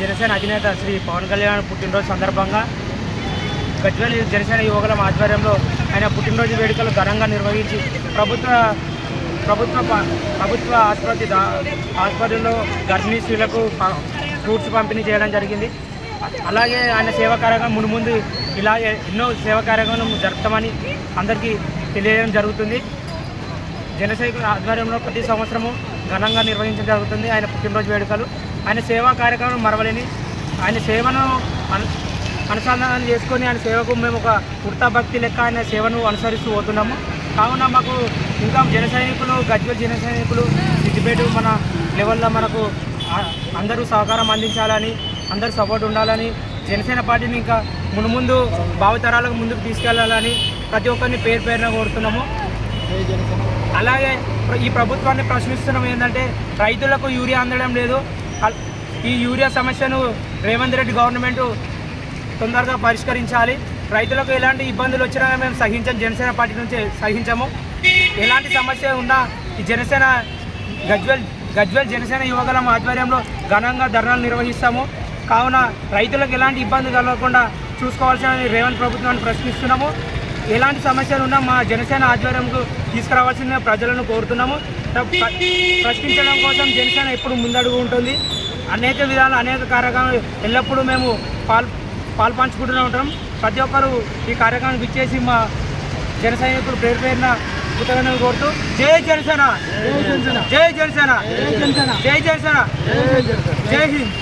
జనసేన అధినేత శ్రీ పవన్ కళ్యాణ్ పుట్టినరోజు సందర్భంగా గజ్వేల్ జనసేన యువకుల ఆధ్వర్యంలో ఆయన పుట్టినరోజు వేడుకలు ఘనంగా నిర్వహించి ప్రభుత్వ ఆసుపత్రిలో గర్భిణీ స్త్రీలకు ఫ్రూట్స్ పంపిణీ చేయడం జరిగింది. అలాగే ఆయన సేవా కార్యక్రమం ముందు ఇలా ఎన్నో సేవా కార్యక్రమం జరుపుతామని అందరికీ తెలియజేయడం జరుగుతుంది. జనసైనికుల ఆధ్వర్యంలో ప్రతి సంవత్సరము ఘనంగా నిర్వహించడం జరుగుతుంది ఆయన పుట్టినరోజు వేడుకలు. ఆయన సేవా కార్యక్రమం మరవలేని, ఆయన సేవను అనుసంధానం చేసుకొని ఆయన సేవకు మేము ఒక ఉడతా భక్తి లెక్క ఆయన సేవను అనుసరిస్తూ పోతున్నాము. కావున మాకు ఇంకా గజ్వేల్ జన సైనికులు సిద్దిపేట మన లెవెల్లో మనకు అందరూ సహకారం అందించాలని, అందరూ సపోర్ట్ ఉండాలని, జనసేన పార్టీని ఇంకా ముందు భావితరాలకు ముందుకు తీసుకెళ్లాలని ప్రతి ఒక్కరిని పేరున కోరుతున్నాము. అలాగే ఈ ప్రభుత్వాన్ని ప్రశ్నిస్తున్నాం ఏంటంటే రైతులకు యూరియా అందడం లేదు. ఈ యూరియా సమస్యను రేవంత్ రెడ్డి గవర్నమెంట్ తొందరగా పరిష్కరించాలి. రైతులకు ఎలాంటి ఇబ్బందులు వచ్చినా మేము జనసేన పార్టీ నుంచి సహించము. ఎలాంటి సమస్య ఉన్నా ఈ గజ్వేల్ జనసేన యువకుల ఆధ్వర్యంలో ఘనంగా ధర్నాలు నిర్వహిస్తాము. కావున రైతులకు ఎలాంటి ఇబ్బంది కలగకుండా చూసుకోవాల్సిన రేవంత్ ప్రభుత్వాన్ని ప్రశ్నిస్తున్నాము. ఎలాంటి సమస్యలు ఉన్నా మా జనసేన ఆధ్వర్యంకు తీసుకురావాల్సిన ప్రజలను కోరుతున్నాము. ప్రశ్నించడం కోసం జనసేన ఎప్పుడు ముందడుగు ఉంటుంది. అనేక విధాలు అనేక కార్యక్రమాలు ఎల్లప్పుడూ మేము పాల్పంచుకుంటూనే ఉంటాం. ప్రతి ఒక్కరూ ఈ కార్యక్రమానికి ఇచ్చేసి మా జన సైనికులు పేరున కృతజ్ఞతలు కోరుతూ జై జనసేన, జై జనసేన, జై జనసేన, జై జనసేన, జై హింద్.